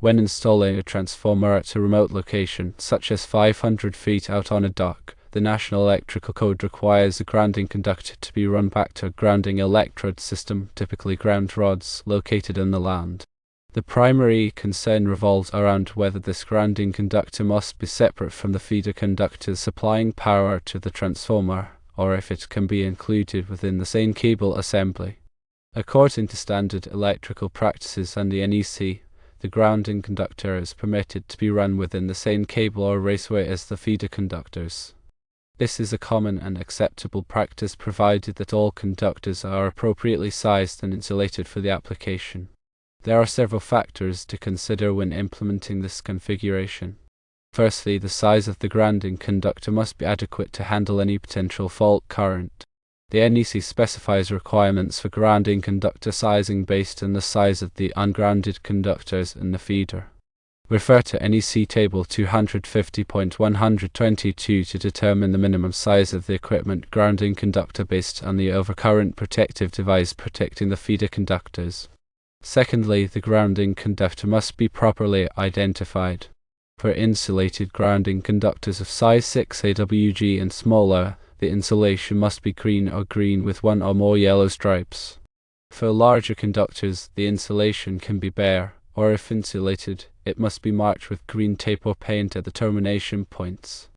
When installing a transformer at a remote location, such as 500 feet out on a dock, the National Electrical Code requires a grounding conductor to be run back to a grounding electrode system, typically ground rods, located in the land. The primary concern revolves around whether this grounding conductor must be separate from the feeder conductors supplying power to the transformer, or if it can be included within the same cable assembly. According to standard electrical practices and the NEC, the grounding conductor is permitted to be run within the same cable or raceway as the feeder conductors. This is a common and acceptable practice provided that all conductors are appropriately sized and insulated for the application. There are several factors to consider when implementing this configuration. Firstly, the size of the grounding conductor must be adequate to handle any potential fault current. The NEC specifies requirements for grounding conductor sizing based on the size of the ungrounded conductors in the feeder. Refer to NEC Table 250.122 to determine the minimum size of the equipment grounding conductor based on the overcurrent protective device protecting the feeder conductors. Secondly, the grounding conductor must be properly identified. For insulated grounding conductors of size 6 AWG and smaller, the insulation must be green or green with one or more yellow stripes. For larger conductors, the insulation can be bare, or if insulated, it must be marked with green tape or paint at the termination points.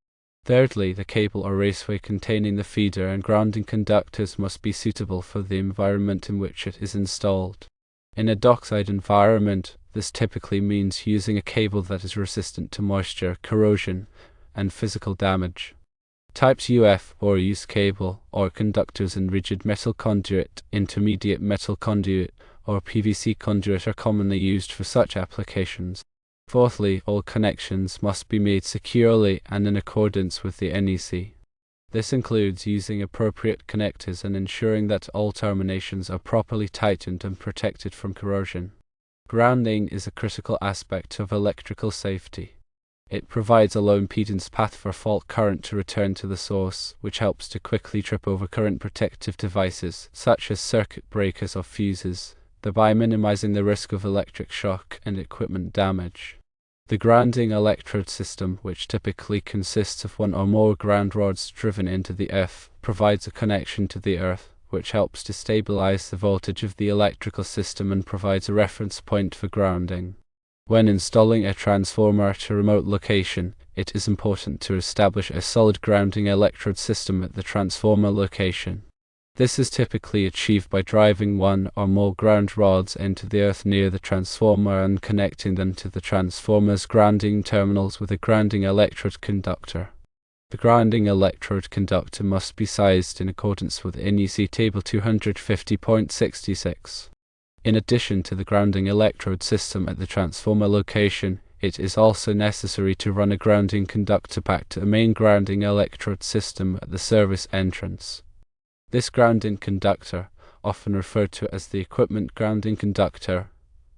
Thirdly, the cable or raceway containing the feeder and grounding conductors must be suitable for the environment in which it is installed. In a dockside environment, this typically means using a cable that is resistant to moisture, corrosion, and physical damage. Types UF or use cable or conductors in rigid metal conduit, intermediate metal conduit, or PVC conduit are commonly used for such applications. Fourthly, all connections must be made securely and in accordance with the NEC. This includes using appropriate connectors and ensuring that all terminations are properly tightened and protected from corrosion. Grounding is a critical aspect of electrical safety. It provides a low impedance path for fault current to return to the source, which helps to quickly trip over current protective devices, such as circuit breakers or fuses, thereby minimizing the risk of electric shock and equipment damage. The grounding electrode system, which typically consists of one or more ground rods driven into the earth, provides a connection to the earth, which helps to stabilize the voltage of the electrical system and provides a reference point for grounding. When installing a transformer at a remote location, it is important to establish a solid grounding electrode system at the transformer location. This is typically achieved by driving one or more ground rods into the earth near the transformer and connecting them to the transformer's grounding terminals with a grounding electrode conductor. The grounding electrode conductor must be sized in accordance with NEC Table 250.66. In addition to the grounding electrode system at the transformer location, it is also necessary to run a grounding conductor back to the main grounding electrode system at the service entrance. This grounding conductor, often referred to as the equipment grounding conductor,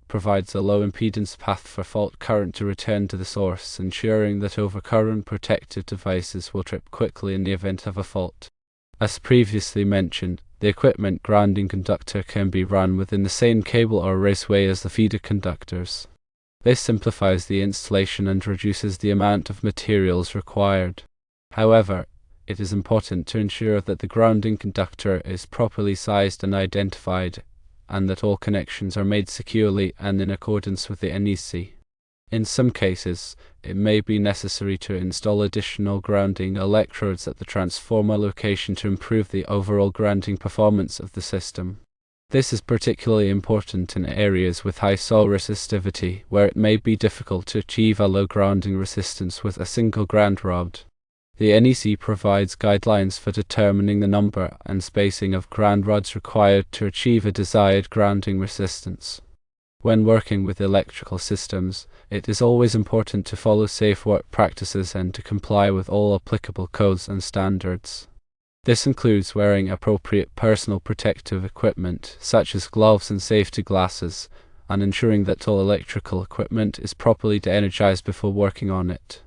provides a low impedance path for fault current to return to the source, ensuring that overcurrent protective devices will trip quickly in the event of a fault. As previously mentioned, the equipment grounding conductor can be run within the same cable or raceway as the feeder conductors. This simplifies the installation and reduces the amount of materials required. However, it is important to ensure that the grounding conductor is properly sized and identified, and that all connections are made securely and in accordance with the NEC. In some cases, it may be necessary to install additional grounding electrodes at the transformer location to improve the overall grounding performance of the system. This is particularly important in areas with high soil resistivity, where it may be difficult to achieve a low grounding resistance with a single ground rod. The NEC provides guidelines for determining the number and spacing of ground rods required to achieve a desired grounding resistance. When working with electrical systems, it is always important to follow safe work practices and to comply with all applicable codes and standards. This includes wearing appropriate personal protective equipment, such as gloves and safety glasses, and ensuring that all electrical equipment is properly de-energized before working on it.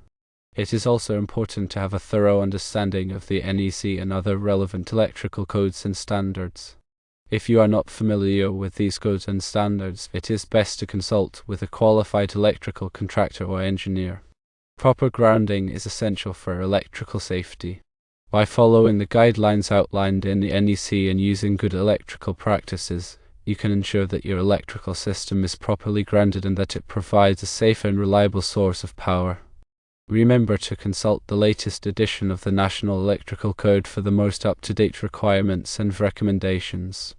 It is also important to have a thorough understanding of the NEC and other relevant electrical codes and standards. If you are not familiar with these codes and standards, it is best to consult with a qualified electrical contractor or engineer. Proper grounding is essential for electrical safety. By following the guidelines outlined in the NEC and using good electrical practices, you can ensure that your electrical system is properly grounded and that it provides a safe and reliable source of power. Remember to consult the latest edition of the National Electrical Code for the most up-to-date requirements and recommendations.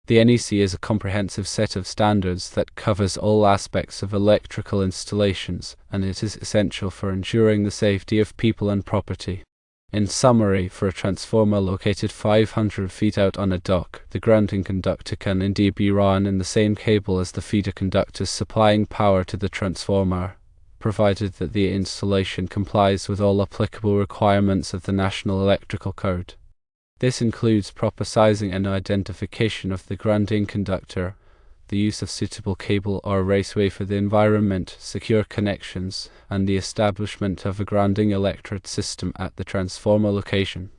The NEC is a comprehensive set of standards that covers all aspects of electrical installations, and it is essential for ensuring the safety of people and property. In summary, for a transformer located 500 feet out on a dock, the grounding conductor can indeed be run in the same cable as the feeder conductors supplying power to the transformer, provided that the installation complies with all applicable requirements of the National Electrical Code. This includes proper sizing and identification of the grounding conductor, the use of suitable cable or raceway for the environment, secure connections, and the establishment of a grounding electrode system at the transformer location.